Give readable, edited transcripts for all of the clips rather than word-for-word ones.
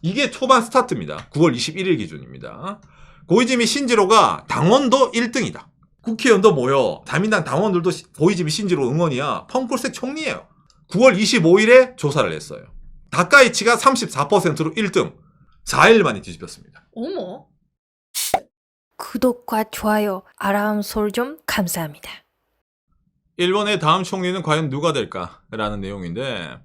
이게 초반 스타트입니다. 9월 21일 기준입니다. 고이즈미 신지로가 당원도 1등이다. 국회의원도 모여 자민당 당원들도 고이즈미 신지로 응원이야. 펑쿨색 총리예요. 9월 25일에 조사를 했어요. 다카이치가 34%로 1등. 4일 만에 뒤집혔습니다. 어머. 구독과 좋아요, 알람 설정 감사합니다. 일본의 다음 총리는 과연 누가 될까라는 내용인데,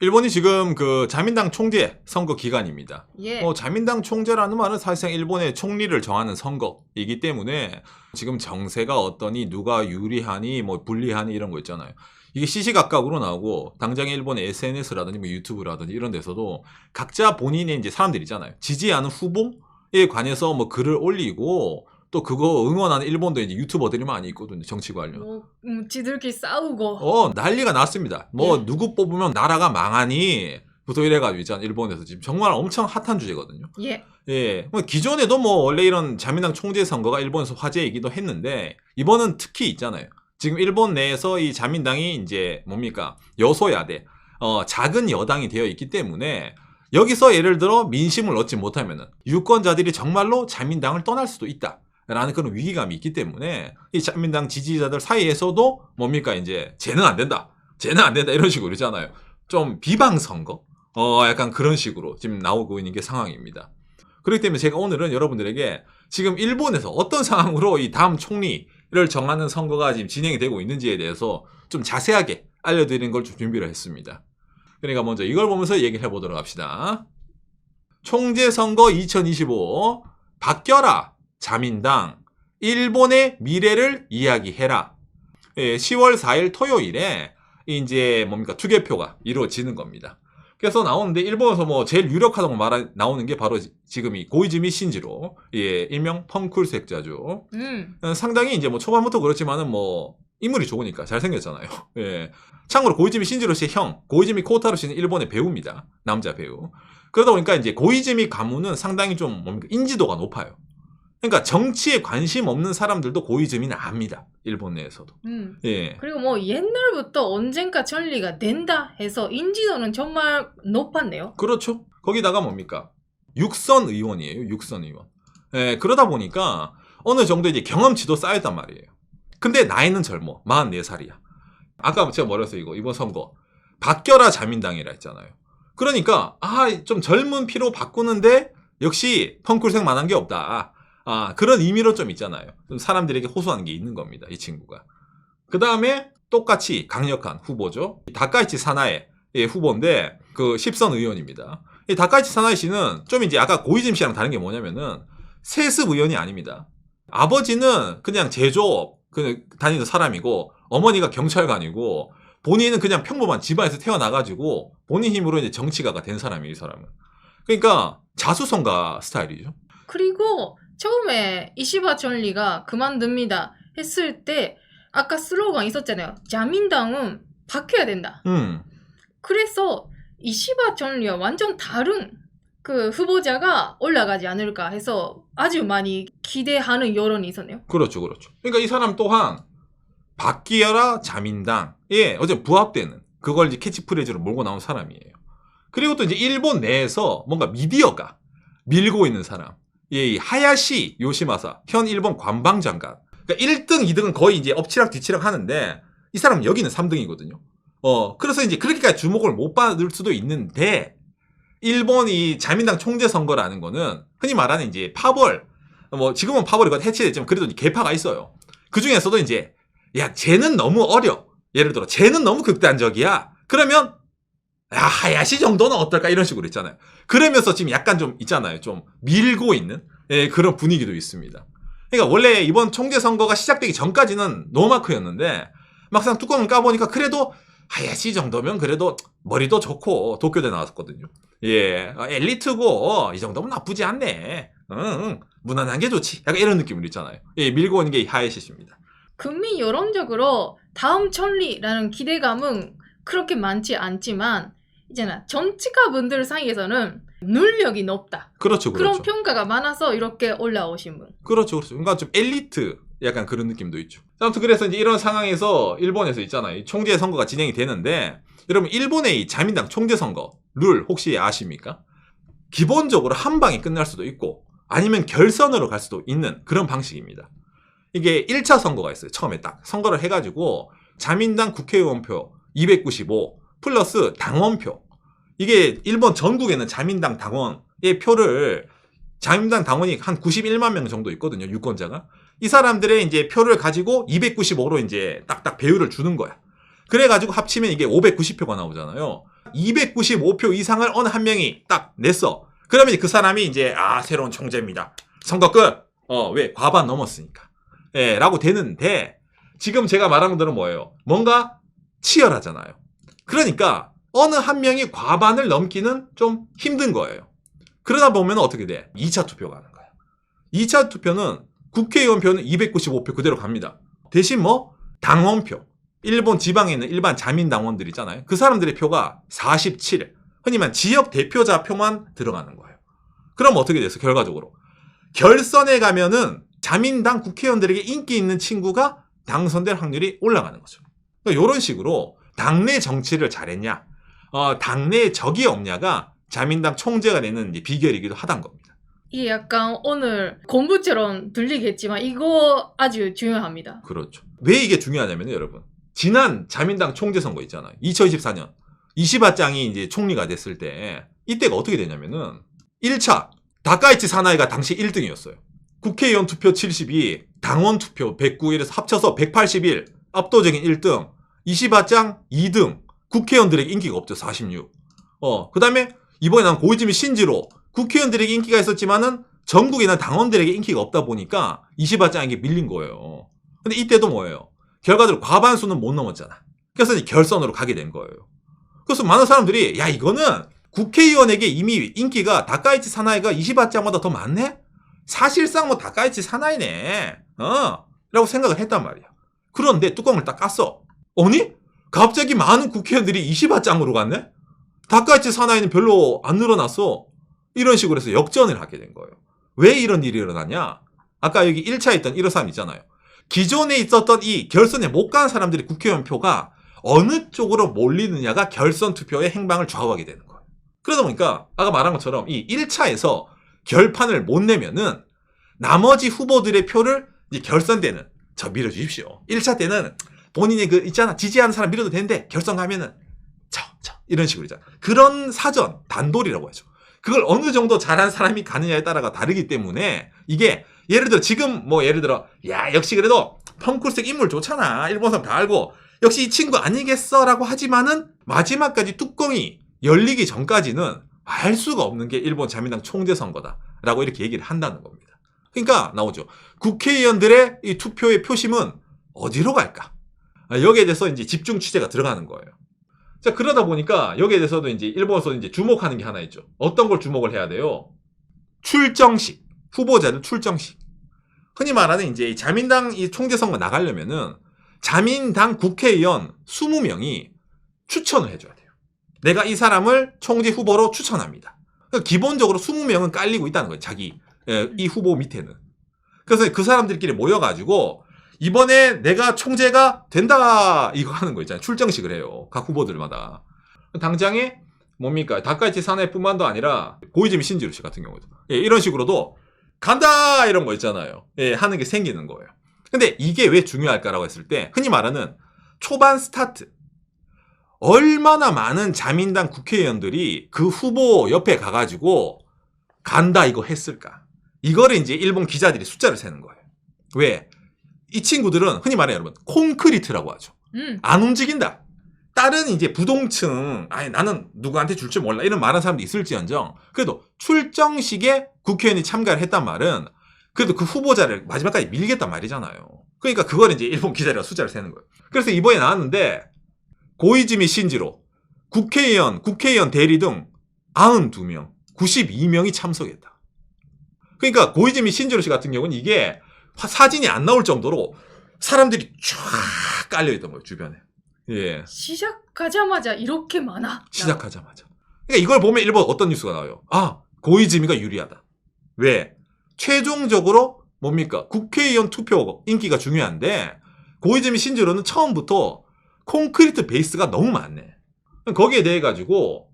일본이 지금 그 자민당 총재 선거 기간입니다. 예. 자민당 총재라는 말은 사실상 일본의 총리를 정하는 선거이기 때문에 지금 정세가 어떠니, 누가 유리하니, 뭐 불리하니 이런 거 있잖아요. 이게 시시각각으로 나오고, 당장 일본의 SNS라든지 뭐 유튜브라든지 이런 데서도 각자 본인의 이제 사람들 있잖아요. 지지하는 후보에 관해서 뭐 글을 올리고, 또 그거 응원하는 일본도 이제 유튜버들이 많이 있거든요. 정치 관련. 뭐 지들끼리 싸우고. 난리가 났습니다. 예. 누구 뽑으면 나라가 망하니 부터 이래가지고 있잖아요. 일본에서 지금 정말 엄청 핫한 주제거든요. 예. 예. 기존에도 뭐 원래 이런 자민당 총재 선거가 일본에서 화제이기도 했는데, 이번은 특히 있잖아요. 지금 일본 내에서 이 자민당이 이제 뭡니까? 여소야대, 작은 여당이 되어 있기 때문에 여기서 예를 들어 민심을 얻지 못하면은 유권자들이 정말로 자민당을 떠날 수도 있다. 라는 그런 위기감이 있기 때문에 이 자민당 지지자들 사이에서도 뭡니까? 이제 쟤는 안 된다. 쟤는 안 된다. 이런 식으로 그러잖아요. 좀 비방선거? 약간 그런 식으로 지금 나오고 있는 게 상황입니다. 그렇기 때문에 제가 오늘은 여러분들에게 지금 일본에서 어떤 상황으로 이 다음 총리를 정하는 선거가 지금 진행이 되고 있는지에 대해서 좀 자세하게 알려드리는 걸 좀 준비를 했습니다. 그러니까 먼저 이걸 보면서 얘기를 해보도록 합시다. 총재 선거 2025 바뀌어라. 자민당 일본의 미래를 이야기해라. 10월 4일 토요일에 이제 뭡니까? 투개표가 이루어지는 겁니다. 그래서 나오는데 일본에서 뭐 제일 유력하다고 나오는 게 바로 지금 이 고이즈미 신지로, 일명 펑쿨색자죠. 상당히 이제 뭐 초반부터 그렇지만은 뭐 인물이 좋으니까 잘생겼잖아요. 예. 참고로 고이즈미 신지로 씨의 형 고이즈미 코타로 씨는 일본의 배우입니다. 남자 배우. 그러다 보니까 이제 고이즈미 가문은 상당히 좀 뭡니까? 인지도가 높아요. 그러니까 정치에 관심 없는 사람들도 고이즈미는 압니다. 일본 내에서도. 예. 그리고 뭐 옛날부터 언젠가 전리가 된다 해서 인지도는 정말 높았네요. 그렇죠. 거기다가 뭡니까? 육선 의원이에요. 육선 의원. 예, 그러다 보니까 어느 정도 이제 경험치도 쌓였단 말이에요. 근데 나이는 젊어. 44살이야. 아까 제가 뭐라 했어요? 이번 선거. 바뀌어라 자민당이라 했잖아요. 그러니까 좀 젊은 피로 바꾸는데 역시 펑쿨색만한 게 없다. 그런 의미로 좀 있잖아요. 좀 사람들에게 호소하는 게 있는 겁니다. 이 친구가. 그 다음에 똑같이 강력한 후보죠. 다카이치 사나에 후보인데 그 10선 의원입니다. 이 다카이치 사나에 씨는 좀 이제 아까 고이즈미 씨랑 다른 게 뭐냐면은 세습 의원이 아닙니다. 아버지는 그냥 제조업 다니는 사람이고, 어머니가 경찰관이고, 본인은 그냥 평범한 집안에서 태어나가지고 본인 힘으로 이제 정치가가 된 사람이에요. 이 사람은. 그러니까 자수성가 스타일이죠. 그리고 처음에 이시바 전리가 그만둡니다 했을 때 아까 슬로건 있었잖아요. 자민당은 바뀌어야 된다. 그래서 이시바 전리와 완전 다른 그 후보자가 올라가지 않을까 해서 아주 많이 기대하는 여론이 있었네요. 그렇죠. 그러니까 이 사람 또한 바뀌어라 자민당에 어제 부합되는 그걸 이제 캐치프레이즈로 몰고 나온 사람이에요. 그리고 또 이제 일본 내에서 뭔가 미디어가 밀고 있는 사람. 이 하야시 요시마사 현 일본 관방장관. 그러니까 1등, 2등은 거의 이제 엎치락 뒤치락 하는데 이 사람은 여기는 3등이거든요. 그래서 이제 그렇게까지 주목을 못 받을 수도 있는데, 일본이 자민당 총재 선거라는 거는 흔히 말하는 이제 파벌, 뭐 지금은 파벌이 해체됐지만 그래도 개파가 있어요. 그 중에서도 이제 쟤는 너무 어려. 예를 들어 쟤는 너무 극단적이야. 그러면 하야시 정도는 어떨까 이런 식으로 있잖아요. 그러면서 지금 약간 좀 있잖아요. 좀 밀고 있는 그런 분위기도 있습니다. 그러니까 원래 이번 총재 선거가 시작되기 전까지는 노마크였는데 막상 뚜껑을 까보니까 그래도 하야시 정도면 그래도 머리도 좋고 도쿄대 나왔었거든요. 엘리트고 이 정도면 나쁘지 않네. 무난한 게 좋지. 약간 이런 느낌으로 있잖아요. 밀고 오는 게 하야시 씨입니다. 국민 여론적으로 다음 천리라는 기대감은 그렇게 많지 않지만 있잖아, 정치가 분들 사이에서는 능력이 높다. 그렇죠. 그런 평가가 많아서 이렇게 올라오신 분. 그렇죠. 그러니까 좀 엘리트 약간 그런 느낌도 있죠. 아무튼 그래서 이제 이런 상황에서 일본에서 있잖아요. 총재 선거가 진행이 되는데, 여러분 일본의 이 자민당 총재 선거 룰 혹시 아십니까? 기본적으로 한 방에 끝날 수도 있고 아니면 결선으로 갈 수도 있는 그런 방식입니다. 이게 1차 선거가 있어요. 처음에 딱 선거를 해가지고 자민당 국회의원표 295 플러스 당원표. 이게 일본 전국에는 자민당 당원의 표를 자민당 당원이 한 91만 명 정도 있거든요. 유권자가. 이 사람들의 이제 표를 가지고 295로 이제 딱딱 배율을 주는 거야. 그래가지고 합치면 이게 590표가 나오잖아요. 295표 이상을 어느 한 명이 딱 냈어. 그러면 그 사람이 이제 새로운 총재입니다. 선거 끝. 왜? 과반 넘었으니까. 예, 라고 되는데 지금 제가 말한 것들은 뭐예요? 뭔가 치열하잖아요. 그러니까 어느 한 명이 과반을 넘기는 좀 힘든 거예요. 그러다 보면 어떻게 돼? 2차 투표가 하는 거야. 2차 투표는 국회의원 표는 295표 그대로 갑니다. 대신 뭐 당원표. 일본 지방에 있는 일반 자민당원들 있잖아요. 그 사람들의 표가 47. 흔히 말 지역 대표자 표만 들어가는 거예요. 그럼 어떻게 됐어? 결과적으로. 결선에 가면은 자민당 국회의원들에게 인기 있는 친구가 당선될 확률이 올라가는 거죠. 그러니까 이런 식으로 당내 정치를 잘했냐, 당내에 적이 없냐가 자민당 총재가 되는 비결이기도 하단 겁니다. 이게 약간 오늘 공부처럼 들리겠지만 이거 아주 중요합니다. 그렇죠. 왜 이게 중요하냐면요, 여러분. 지난 자민당 총재 선거 있잖아요. 2024년 이시바짱이 이제 총리가 됐을 때 이때가 어떻게 되냐면은 1차 다카이치 사나이가 당시 1등이었어요. 국회의원 투표 72, 당원 투표 109, 이래서 합쳐서 181, 압도적인 1등. 이시바짱 2등. 국회의원들에게 인기가 없죠. 46. 그 다음에 이번에 난 고이즈미 신지로 국회의원들에게 인기가 있었지만은 전국에 있는 당원들에게 인기가 없다 보니까 이시바짱에게 밀린 거예요. 근데 이때도 뭐예요? 결과적으로 과반수는 못 넘었잖아. 그래서 이제 결선으로 가게 된 거예요. 그래서 많은 사람들이 야 이거는 국회의원에게 이미 인기가 다카이치 사나이가 이시바짱보다 더 많네? 사실상 뭐 다카이치 사나이네. 라고 생각을 했단 말이야. 그런데 뚜껑을 딱 깠어. 아니? 갑자기 많은 국회의원들이 이시바짱으로 갔네? 다카이치 사나이는 별로 안 늘어났어. 이런 식으로 해서 역전을 하게 된 거예요. 왜 이런 일이 일어나냐? 아까 여기 1차에 있던 153 있잖아요. 기존에 있었던 이 결선에 못 간 사람들의 국회의원 표가 어느 쪽으로 몰리느냐가 결선 투표의 행방을 좌우하게 되는 거예요. 그러다 보니까 아까 말한 것처럼 이 1차에서 결판을 못 내면은 나머지 후보들의 표를 이제 결선 때는 저 밀어주십시오. 1차 때는 본인이 그 있잖아 지지하는 사람 밀어도 되는데 결선 가면은 저 이런 식으로 있잖아. 그런 사전 단돌이라고 하죠. 그걸 어느 정도 잘한 사람이 가느냐에 따라가 다르기 때문에 이게 예를 들어 지금 뭐 예를 들어 야 역시 그래도 펑쿨색 인물 좋잖아. 일본 사람 다 알고 역시 이 친구 아니겠어라고 하지만은 마지막까지 뚜껑이 열리기 전까지는 알 수가 없는 게 일본 자민당 총재 선거다라고 이렇게 얘기를 한다는 겁니다. 그러니까 나오죠. 국회의원들의 이 투표의 표심은 어디로 갈까? 여기에 대해서 이제 집중 취재가 들어가는 거예요. 자, 그러다 보니까 여기에 대해서도 이제 일본에서 이제 주목하는 게 하나 있죠. 어떤 걸 주목을 해야 돼요? 출정식. 후보자들 출정식. 흔히 말하는 이제 자민당 이 총재 선거 나가려면은 자민당 국회의원 20명이 추천을 해줘야 돼요. 내가 이 사람을 총재 후보로 추천합니다. 그러니까 기본적으로 20명은 깔리고 있다는 거예요. 자기 이 후보 밑에는. 그래서 그 사람들끼리 모여가지고 이번에 내가 총재가 된다 이거 하는 거 있잖아요. 출정식을 해요. 각 후보들마다. 당장에 뭡니까? 다카이치 사나이뿐만도 아니라 고이즈미 신지루 같은 경우도 이런 식으로도 간다 이런 거 있잖아요. 하는 게 생기는 거예요. 근데 이게 왜 중요할까라고 했을 때 흔히 말하는 초반 스타트. 얼마나 많은 자민당 국회의원들이 그 후보 옆에 가가지고 간다 이거 했을까? 이거를 이제 일본 기자들이 숫자를 세는 거예요. 왜? 이 친구들은 흔히 말해 여러분 콘크리트라고 하죠. 안 움직인다. 다른 이제 부동층 아니 나는 누구한테 줄 줄 몰라 이런 말하는 사람도 있을지언정 그래도 출정식에 국회의원이 참가를 했단 말은 그래도 그 후보자를 마지막까지 밀겠단 말이잖아요. 그러니까 그걸 이제 일본 기자들이 숫자를 세는 거예요. 그래서 이번에 나왔는데 고이즈미 신지로 국회의원 대리 등 92명 92명이 참석했다. 그러니까 고이즈미 신지로 씨 같은 경우는 이게 사진이 안 나올 정도로 사람들이 쫙 깔려있던 거예요. 주변에. 예. 시작하자마자 이렇게 많아. 시작하자마자. 그러니까 이걸 보면 일본 어떤 뉴스가 나와요. 고이즈미가 유리하다. 왜? 최종적으로 뭡니까? 국회의원 투표 인기가 중요한데 고이즈미 신지로는 처음부터 콘크리트 베이스가 너무 많네. 거기에 대해 가지고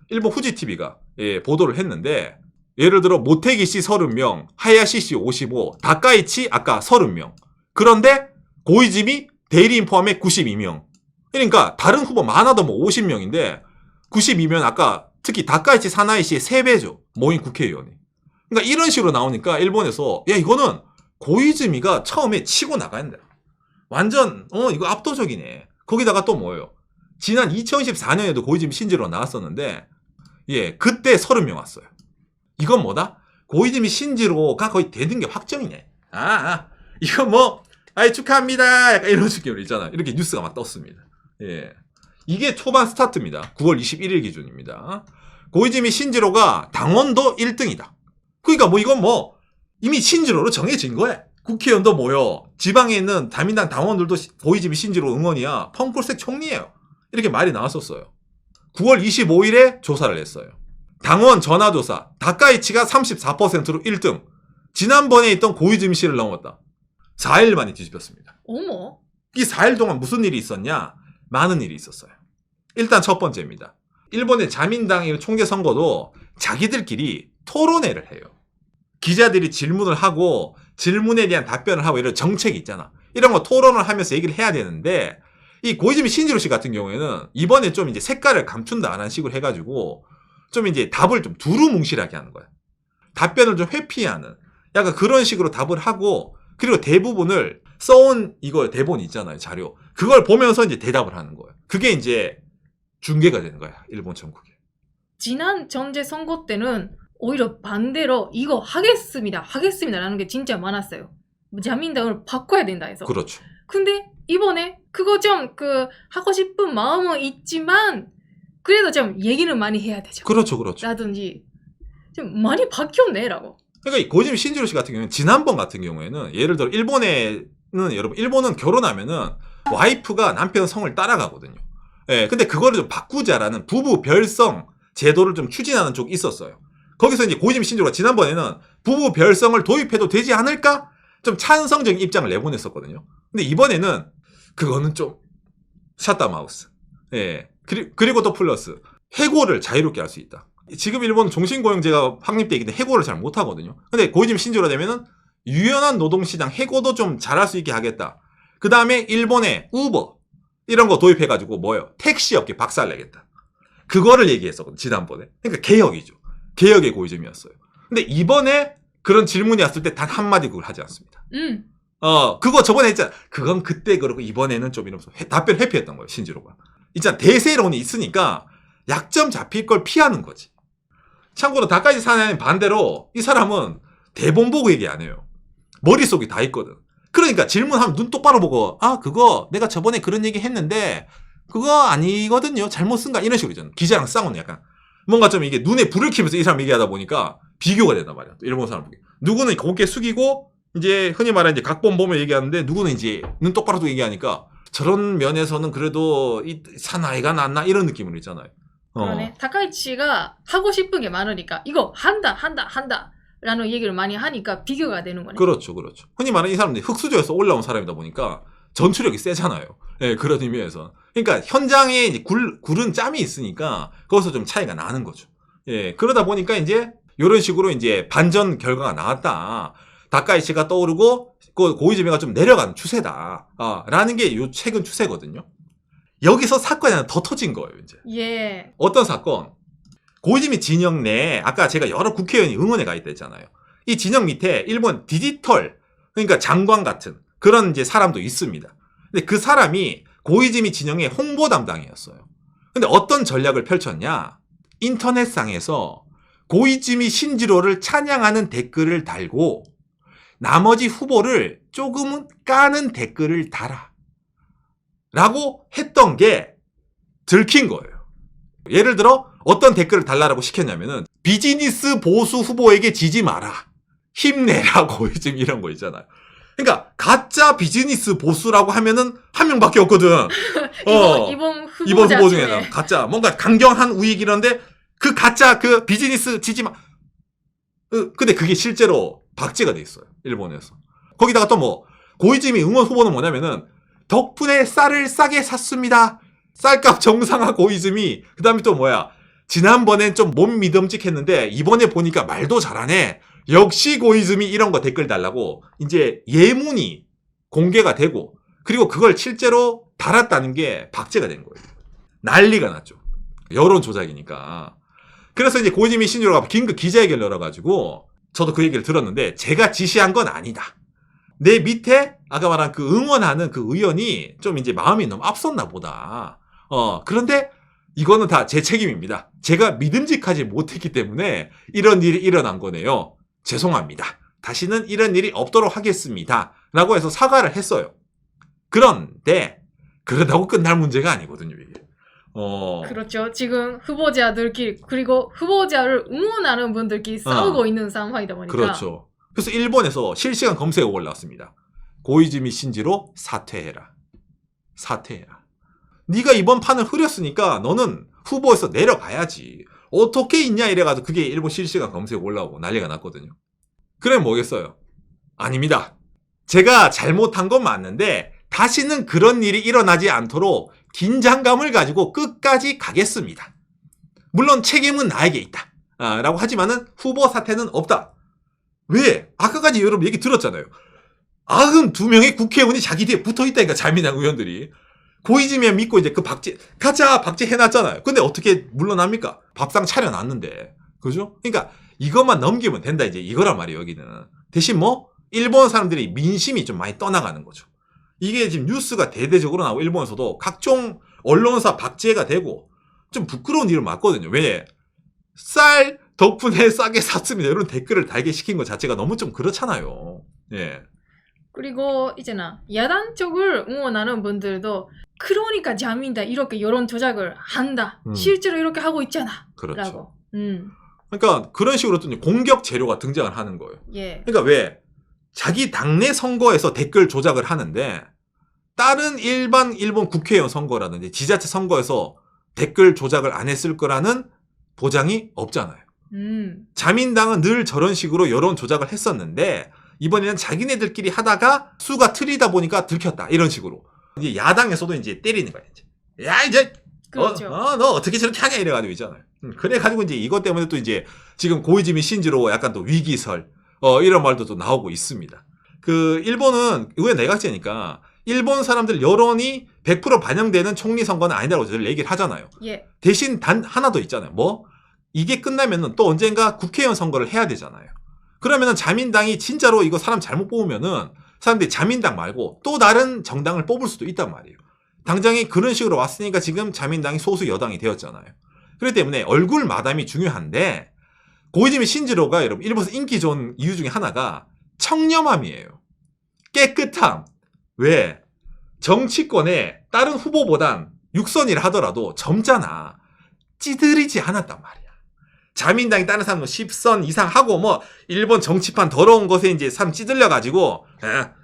일본 후지TV가 예, 보도를 했는데 예를 들어 모테기 씨 30명, 하야시 씨 55, 다카이치 아까 30명. 그런데 고이즈미 대리인 포함해 92명. 그러니까 다른 후보 많아도 뭐 50명인데 92명 아까 특히 다카이치 사나이 씨의 3배죠. 모인 국회의원이. 그러니까 이런 식으로 나오니까 일본에서 야 이거는 고이즈미가 처음에 치고 나가야 된다. 완전 이거 압도적이네. 거기다가 또 뭐예요? 지난 2014년에도 고이즈미 신지로 나왔었는데 예 그때 30명 왔어요. 이건 뭐다? 고이즈미 신지로가 거의 되는 게 확정이네. 이거 뭐 축하합니다. 약간 이런 느낌으로 있잖아. 이렇게 뉴스가 막 떴습니다. 예. 이게 초반 스타트입니다. 9월 21일 기준입니다. 고이즈미 신지로가 당원도 1등이다. 그러니까 뭐 이건 뭐 이미 신지로로 정해진 거야. 국회의원도 모여. 지방에 있는 자민당 당원들도 고이즈미 신지로 응원이야. 펑골색 총리예요. 이렇게 말이 나왔었어요. 9월 25일에 조사를 했어요. 당원 전화조사. 다카이치가 34%로 1등. 지난번에 있던 고이즈미 씨를 넘었다. 4일 만에 뒤집혔습니다. 어머. 이 4일 동안 무슨 일이 있었냐? 많은 일이 있었어요. 일단 첫 번째입니다. 일본의 자민당의 총재 선거도 자기들끼리 토론회를 해요. 기자들이 질문을 하고 질문에 대한 답변을 하고 이런 정책이 있잖아. 이런 거 토론을 하면서 얘기를 해야 되는데 이 고이즈미 신지로 씨 같은 경우에는 이번에 좀 이제 색깔을 감춘다라는 식으로 해가지고 좀 이제 답을 좀 두루뭉실하게 하는 거야. 답변을 좀 회피하는 약간 그런 식으로 답을 하고 그리고 대부분을 써온 이거 대본 있잖아요. 자료. 그걸 보면서 이제 대답을 하는 거예요. 그게 이제 중계가 되는 거야. 일본 전국에. 지난 전제 선거 때는 오히려 반대로 이거 하겠습니다라는 게 진짜 많았어요. 자민당을 바꿔야 된다 해서. 그렇죠. 근데 이번에 그거 좀 하고 싶은 마음은 있지만 그래도 좀 얘기는 많이 해야 되죠. 그렇죠. 라든지 좀 많이 바뀌었네라고. 그러니까 이 고이즈미 신지로 씨 같은 경우는 지난번 같은 경우에는 예를 들어 일본은 결혼하면은 와이프가 남편 성을 따라가거든요. 예, 근데 그거를 좀 바꾸자라는 부부 별성 제도를 좀 추진하는 쪽이 있었어요. 거기서 이제 고이즈미 신지로가 지난번에는 부부 별성을 도입해도 되지 않을까? 좀 찬성적인 입장을 내보냈었거든요. 근데 이번에는 그거는 좀 샷다 마우스. 예. 그리고 또 플러스 해고를 자유롭게 할 수 있다. 지금 일본 종신고용제가 확립돼 있기 때문에 해고를 잘 못하거든요. 근데 고이즈미 신지로 되면은 유연한 노동시장 해고도 좀 잘할 수 있게 하겠다. 그 다음에 일본의 우버 이런 거 도입해가지고 뭐예요? 택시업계 박살내겠다. 그거를 얘기했었거든요. 지난번에. 그러니까 개혁이죠. 개혁의 고이즈미였어요. 근데 이번에 그런 질문이 왔을 때 단 한마디 그걸 하지 않습니다. 그거 저번에 했잖아. 그건 그때 그러고 이번에는 좀 이러면서 답변 회피했던 거예요. 신지로가. 있잖아. 대세론이 있으니까 약점 잡힐 걸 피하는 거지. 참고로 다카이치 사나이는 반대로 이 사람은 대본 보고 얘기 안 해요. 머릿속이 다 있거든. 그러니까 질문하면 눈 똑바로 보고 그거 내가 저번에 그런 얘기 했는데 그거 아니거든요. 잘못 쓴가 이런 식으로 있잖아. 기자랑 싸우는 약간 뭔가 좀 이게 눈에 불을 켜면서 이 사람 얘기하다 보니까 비교가 된단 말이야. 또 일본 사람 보기. 누구는 고개 숙이고 이제 흔히 말하는 이제 각본 보면 얘기하는데 누구는 이제 눈 똑바로 두고 얘기하니까 저런 면에서는 그래도 이 사나이가 낫나 이런 느낌으로 있잖아요. 그러네. 다카이치가 하고 싶은 게 많으니까 이거 한다 라는 얘기를 많이 하니까 비교가 되는 거네. 그렇죠. 흔히 말하는 이 사람들이 흑수저에서 올라온 사람이다 보니까 전투력이 세잖아요. 예, 그런 의미에서. 그러니까 현장에 이제 굴은 짬이 있으니까 거기서 좀 차이가 나는 거죠. 예, 그러다 보니까 이제 이런 식으로 이제 반전 결과가 나왔다. 다카이치가 떠오르고 고이즈미가 좀 내려가는 추세다. 라는 게 요 최근 추세거든요. 여기서 사건이 하나 더 터진 거예요, 이제. 예. 어떤 사건? 고이즈미 진영 내에 아까 제가 여러 국회의원이 응원에 가 있다 했잖아요. 이 진영 밑에 일본 디지털, 그러니까 장관 같은 그런 이제 사람도 있습니다. 근데 그 사람이 고이즈미 진영의 홍보 담당이었어요. 근데 어떤 전략을 펼쳤냐? 인터넷상에서 고이즈미 신지로를 찬양하는 댓글을 달고 나머지 후보를 조금은 까는 댓글을 달아. 라고 했던 게 들킨 거예요. 예를 들어 어떤 댓글을 달라라고 시켰냐면은 비즈니스 보수 후보에게 지지 마라. 힘내라 고이즈미 이런 거 있잖아요. 그러니까 가짜 비즈니스 보수라고 하면은 한 명밖에 없거든. 이번 후보 중에는 가짜 뭔가 강경한 우익 이런데 그 가짜 그 비즈니스 지지 마. 근데 그게 실제로 박제가 돼 있어요. 일본에서. 거기다가 또 뭐 고이즈미 응원 후보는 뭐냐면은 덕분에 쌀을 싸게 샀습니다. 쌀값 정상화 고이즈미. 그 다음에 또 뭐야. 지난번엔 좀 못 믿음직했는데 이번에 보니까 말도 잘하네. 역시 고이즈미 이런 거 댓글 달라고 이제 예문이 공개가 되고 그리고 그걸 실제로 달았다는 게 박제가 된 거예요. 난리가 났죠. 여론 조작이니까. 그래서 이제 고이즈미 신지로가 긴급 기자회견을 열어가지고 저도 그 얘기를 들었는데 제가 지시한 건 아니다. 내 밑에 아까 말한 그 응원하는 그 의원이 좀 이제 마음이 너무 앞섰나 보다. 그런데 이거는 다 제 책임입니다. 제가 믿음직하지 못했기 때문에 이런 일이 일어난 거네요. 죄송합니다. 다시는 이런 일이 없도록 하겠습니다. 라고 해서 사과를 했어요. 그런데 그러다고 끝날 문제가 아니거든요, 이게. 그렇죠. 지금 후보자들끼리 그리고 후보자를 응원하는 분들끼리 싸우고 있는 상황이다 보니까. 그렇죠. 그래서 일본에서 실시간 검색어가 올라왔습니다. 고이즈미 신지로 사퇴해라. 사퇴해라. 네가 이번 판을 흐렸으니까 너는 후보에서 내려가야지. 어떻게 있냐 이래가지고 그게 일본 실시간 검색어 올라오고 난리가 났거든요. 그래 뭐겠어요? 아닙니다. 제가 잘못한 건 맞는데 다시는 그런 일이 일어나지 않도록 긴장감을 가지고 끝까지 가겠습니다. 물론 책임은 나에게 있다. 라고 하지만은 후보 사퇴는 없다. 왜? 아까까지 여러분 얘기 들었잖아요. 92명의 국회의원이 자기 뒤에 붙어 있다니까, 자민당 의원들이. 고이즈미만 믿고 이제 그 가짜 박제 해놨잖아요. 근데 어떻게 물러납니까? 밥상 차려놨는데. 그죠? 그러니까 이것만 넘기면 된다, 이제 이거란 말이에요, 여기는. 대신 뭐, 일본 사람들이 민심이 좀 많이 떠나가는 거죠. 이게 지금 뉴스가 대대적으로 나오고, 일본에서도 각종 언론사 박제가 되고, 좀 부끄러운 일을 맞거든요. 왜? 쌀 덕분에 싸게 샀습니다. 이런 댓글을 달게 시킨 것 자체가 너무 좀 그렇잖아요. 예. 그리고 이제나 야당 쪽을 응원하는 분들도 그러니까 자민당 이렇게 여론 조작을 한다. 실제로 이렇게 하고 있잖아. 그렇죠. 라고. 그러니까 그런 식으로 또 공격 재료가 등장을 하는 거예요. 예. 그러니까 왜? 자기 당내 선거에서 댓글 조작을 하는데 다른 일반 일본 국회의원 선거라든지 지자체 선거에서 댓글 조작을 안 했을 거라는 보장이 없잖아요. 자민당은 늘 저런 식으로 여론 조작을 했었는데 이번에는 자기네들끼리 하다가 수가 틀리다 보니까 들켰다. 이런 식으로. 이제 야당에서도 이제 때리는 거야. 이제. 야, 이제 그렇죠. 너 어떻게 저렇게 하냐 이래가지고 있잖아요. 그래가지고 이제 이것 때문에 또 이제 지금 고이즈미 신지로 약간 또 위기설 이런 말도 또 나오고 있습니다. 그 일본은 의회 내각제니까 일본 사람들 여론이 100% 반영되는 총리 선거는 아니라고 저들 얘기를 하잖아요. 예. 대신 단 하나 더 있잖아요. 뭐? 이게 끝나면은 또 언젠가 국회의원 선거를 해야 되잖아요. 그러면은 자민당이 진짜로 이거 사람 잘못 뽑으면은 사람들이 자민당 말고 또 다른 정당을 뽑을 수도 있단 말이에요. 당장이 그런 식으로 왔으니까 지금 자민당이 소수 여당이 되었잖아요. 그렇기 때문에 얼굴 마담이 중요한데 고이즈미 신지로가 여러분 일본에서 인기 좋은 이유 중에 하나가 청렴함이에요. 깨끗함. 왜? 정치권에 다른 후보보단 육선이라 하더라도 젊잖아. 찌들이지 않았단 말이야. 자민당이 다른 사람 10선 이상 하고 뭐 일본 정치판 더러운 것에 이제 사람 찌들려가지고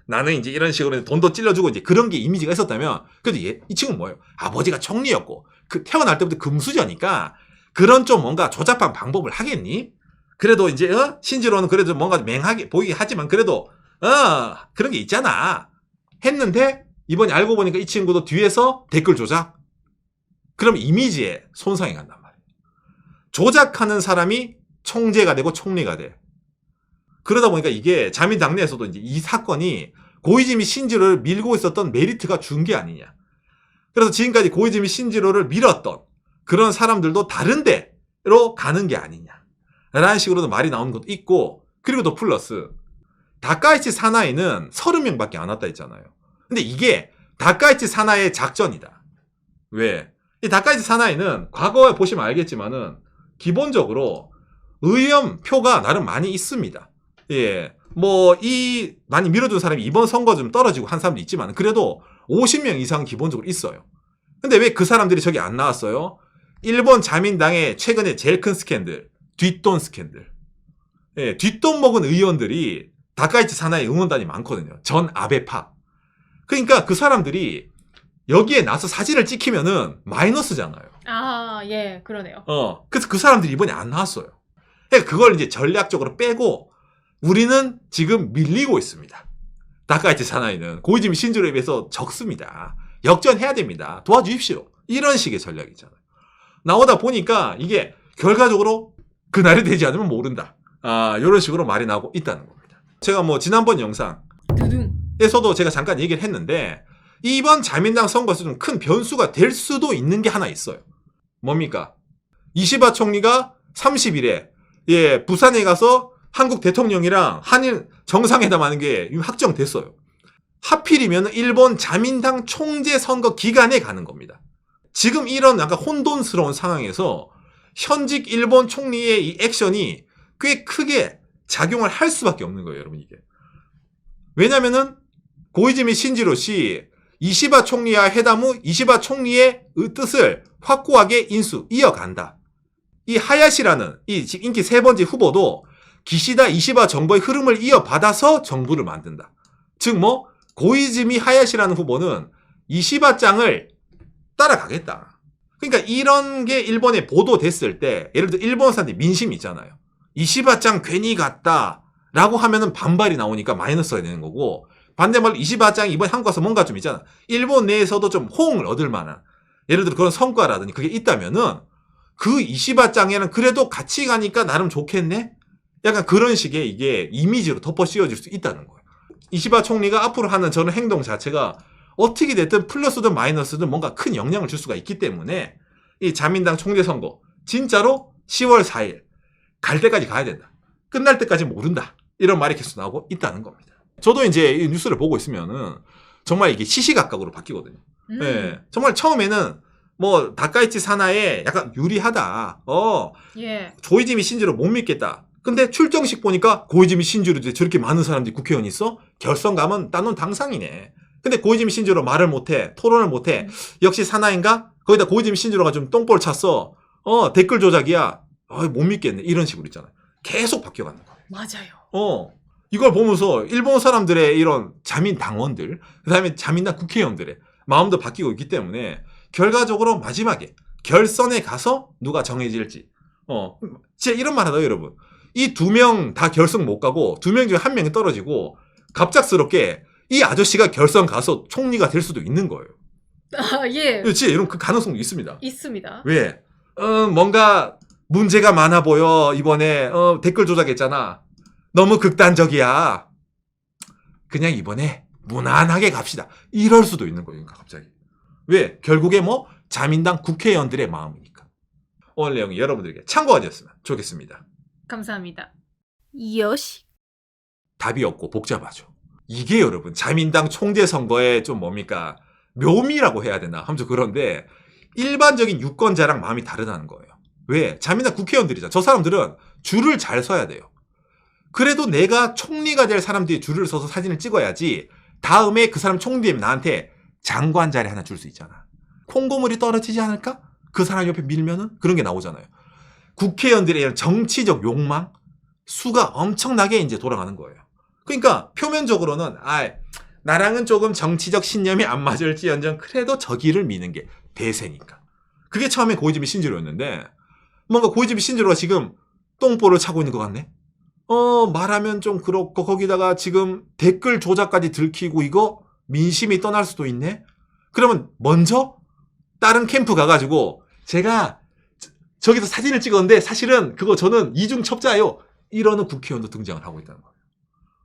나는 이제 이런 식으로 돈도 찔러주고 이제 그런 게 이미지가 있었다면 그래도 이 친구는 뭐예요? 아버지가 총리였고 그 태어날 때부터 금수저니까 그런 좀 뭔가 조잡한 방법을 하겠니? 그래도 이제 신지로는 그래도 뭔가 맹하게 보이게 하지만 그래도 그런 게 있잖아. 했는데 이번에 알고 보니까 이 친구도 뒤에서 댓글 조작? 그럼 이미지에 손상이 간단 말이에요. 조작하는 사람이 총재가 되고 총리가 돼. 그러다 보니까 이게 자민당 내에서도 이제 이 사건이 고이즈미 신지로를 밀고 있었던 메리트가 준 게 아니냐. 그래서 지금까지 고이즈미 신지로를 밀었던 그런 사람들도 다른 데로 가는 게 아니냐. 라는 식으로도 말이 나오는 것도 있고, 그리고 또 플러스 다카이치 사나이는 30명밖에 안 왔다 했잖아요. 근데 이게 다카이치 사나이의 작전이다. 왜? 이 다카이치 사나이는 과거에 보시면 알겠지만은 기본적으로 의원 표가 나름 많이 있습니다. 예. 뭐, 많이 밀어준 사람이 이번 선거 좀 떨어지고 한 사람도 있지만, 그래도 50명 이상 기본적으로 있어요. 근데 왜 그 사람들이 저기 안 나왔어요? 일본 자민당의 최근에 제일 큰 스캔들, 뒷돈 스캔들. 예, 뒷돈 먹은 의원들이 다카이치 사나이 응원단이 많거든요. 전 아베파. 그러니까 그 사람들이 여기에 나서 사진을 찍히면은 마이너스잖아요. 아, 예, 그러네요. 그래서 그 사람들이 이번에 안 나왔어요. 그러니까 그걸 이제 전략적으로 빼고 우리는 지금 밀리고 있습니다. 다카이치 사나이는 고이즈미 신지로에 비해서 적습니다. 역전해야 됩니다. 도와주십시오. 이런 식의 전략이잖아요. 나오다 보니까 이게 결과적으로 그날이 되지 않으면 모른다. 이런 식으로 말이 나오고 있다는 겁니다. 제가 뭐 지난번 영상에서도 제가 잠깐 얘기를 했는데 이번 자민당 선거에서 좀 큰 변수가 될 수도 있는 게 하나 있어요. 뭡니까? 이시바 총리가 30일에 부산에 가서 한국 대통령이랑 한일 정상회담하는 게 확정됐어요. 하필이면 일본 자민당 총재 선거 기간에 가는 겁니다. 지금 이런 약간 혼돈스러운 상황에서 현직 일본 총리의 이 액션이 꽤 크게 작용을 할 수밖에 없는 거예요, 여러분 이게. 왜냐면은 고이즈미 신지로씨 이시바 총리와 회담 후 이시바 총리의 뜻을 확고하게 이어간다. 이 하야시라는 이 지금 인기 3번째 후보도 기시다 이시바 정부의 흐름을 이어받아서 정부를 만든다. 즉 뭐 고이즈미 하야시라는 후보는 이시바짱을 따라가겠다. 그러니까 이런 게 일본에 보도됐을 때 예를 들어 일본 사람들이 민심이 있잖아요. 이시바짱 괜히 갔다 라고 하면은 반발이 나오니까 마이너스가 되는 거고, 반대말로 이시바짱이 이번에 한국 가서 뭔가 좀 있잖아. 일본 내에서도 좀 호응을 얻을 만한 예를 들어 그런 성과라든지 그게 있다면은 그 이시바짱에는 그래도 같이 가니까 나름 좋겠네? 약간 그런 식의 이게 이미지로 덮어 씌워질 수 있다는 거예요. 이시바 총리가 앞으로 하는 저는 행동 자체가 어떻게 됐든 플러스든 마이너스든 뭔가 큰 영향을 줄 수가 있기 때문에 이 자민당 총재 선거 진짜로 10월 4일 갈 때까지 가야 된다. 끝날 때까지 모른다. 이런 말이 계속 나오고 있다는 겁니다. 저도 이제 이 뉴스를 보고 있으면은 정말 이게 시시각각으로 바뀌거든요. 예. 정말 처음에는 뭐 다카이치 사나에 약간 유리하다. 조이지미 신지로 못 믿겠다. 근데 출정식 보니까 고이즈미 신지로 저렇게 많은 사람들이 국회의원이 있어? 결선 가면 나는 당상이네. 근데 고이즈미 신지로 말을 못해. 토론을 못해. 역시 사나인가? 거기다 고이즈미 신지로가 좀 똥볼 찼어. 댓글 조작이야. 못 믿겠네. 이런 식으로 있잖아요. 계속 바뀌어가는 거예요. 맞아요. 이걸 보면서 일본 사람들의 이런 자민 당원들, 그 다음에 자민당 국회의원들의 마음도 바뀌고 있기 때문에 결과적으로 마지막에 결선에 가서 누가 정해질지. 진짜 이런 말 하다 여러분. 이 2명 다 결선 못 가고 2명 중에 1명이 떨어지고 갑작스럽게 이 아저씨가 결선 가서 총리가 될 수도 있는 거예요. 예. 진짜 이런 그 가능성도 있습니다. 있습니다. 왜? 뭔가 문제가 많아 보여. 이번에 댓글 조작했잖아. 너무 극단적이야. 그냥 이번에 무난하게 갑시다. 이럴 수도 있는 거예요. 갑자기. 왜? 결국에 뭐 자민당 국회의원들의 마음이니까. 오늘 내용이 여러분들에게 참고가 되었으면 좋겠습니다. 감사합니다. 요시. 답이 없고 복잡하죠. 이게 여러분 자민당 총재 선거의 좀 뭡니까? 묘미라고 해야 되나? 아무튼 그런데 일반적인 유권자랑 마음이 다르다는 거예요. 왜? 자민당 국회의원들이잖아. 저 사람들은 줄을 잘 서야 돼요. 그래도 내가 총리가 될 사람들이 줄을 서서 사진을 찍어야지 다음에 그 사람 총리 되면 나한테 장관 자리 하나 줄 수 있잖아. 콩고물이 떨어지지 않을까? 그 사람 옆에 밀면은 그런 게 나오잖아요. 국회의원들의 이런 정치적 욕망 수가 엄청나게 이제 돌아가는 거예요. 그러니까 표면적으로는 나랑은 조금 정치적 신념이 안 맞을지언정 그래도 저기를 미는 게 대세니까. 그게 처음에 고이즈미 신지로였는데 뭔가 고이즈미 신지로가 지금 똥볼을 차고 있는 것 같네. 말하면 좀 그렇고 거기다가 지금 댓글 조작까지 들키고 이거 민심이 떠날 수도 있네. 그러면 먼저 다른 캠프 가가지고 제가 저기서 사진을 찍었는데 사실은 그거 저는 이중 첩자예요. 이러는 국회의원도 등장을 하고 있다는 거예요.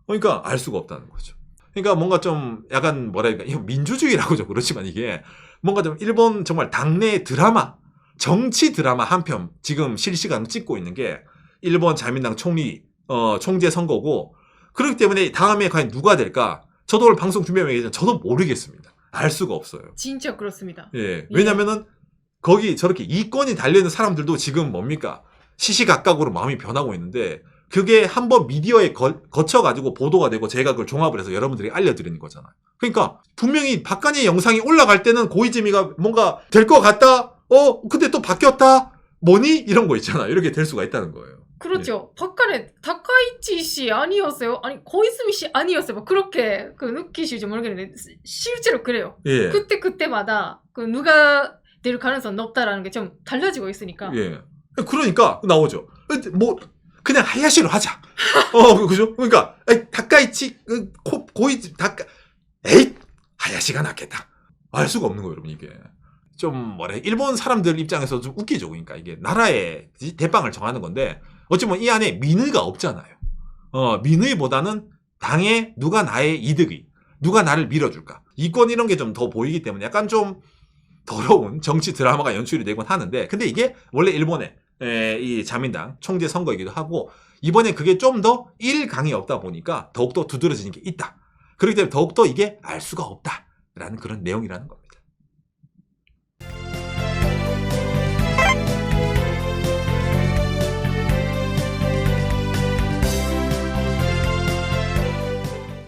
그러니까 알 수가 없다는 거죠. 그러니까 뭔가 좀 약간 뭐랄까 이거 민주주의라고 좀 그렇지만 이게 뭔가 좀 일본 정말 당내 드라마 정치 드라마 한 편 지금 실시간으로 찍고 있는 게 일본 자민당 총재 선거고 그렇기 때문에 다음에 과연 누가 될까? 저도 오늘 방송 준비하면 얘기했지만 저도 모르겠습니다. 알 수가 없어요. 진짜 그렇습니다. 예. 왜냐면은 거기 저렇게 이권이 달려있는 사람들도 지금 뭡니까? 시시각각으로 마음이 변하고 있는데 그게 한번 미디어에 거쳐가지고 보도가 되고 제가 그걸 종합을 해서 여러분들에게 알려드리는 거잖아요. 그러니까 분명히 박간의 영상이 올라갈 때는 고이즈미가 뭔가 될 것 같다? 근데 또 바뀌었다? 뭐니? 이런 거 있잖아. 이렇게 될 수가 있다는 거예요. 그렇죠. 박간의 다카이치 씨 아니었어요? 아니 고이즈미 씨 아니었어요? 그렇게 느끼실지 모르겠는데 실제로 그래요. 예. 그때마다 누가 될 가능성이 높다라는 게 좀 달라지고 있으니까. 예. 그러니까 나오죠. 뭐 그냥 하야시로 하자. 그죠? 그러니까 다카이치 고이즈 에잇 하야시가 낫겠다. 알 수가 없는 거예요, 여러분 이게. 좀 뭐래 일본 사람들 입장에서 좀 웃기죠. 그러니까 이게 나라의 대빵을 정하는 건데 어찌 보면 이 안에 민의가 없잖아요. 민의보다는 당의 누가 나의 이득이 누가 나를 밀어줄까 이권 이런 게 좀 더 보이기 때문에 약간 좀 더러운 정치 드라마가 연출이 되곤 하는데 근데 이게 원래 일본의 이 자민당 총재 선거이기도 하고 이번에 그게 좀 더 일강이 없다 보니까 더욱더 두드러지는 게 있다. 그렇기 때문에 더욱더 이게 알 수가 없다라는 그런 내용이라는 겁니다.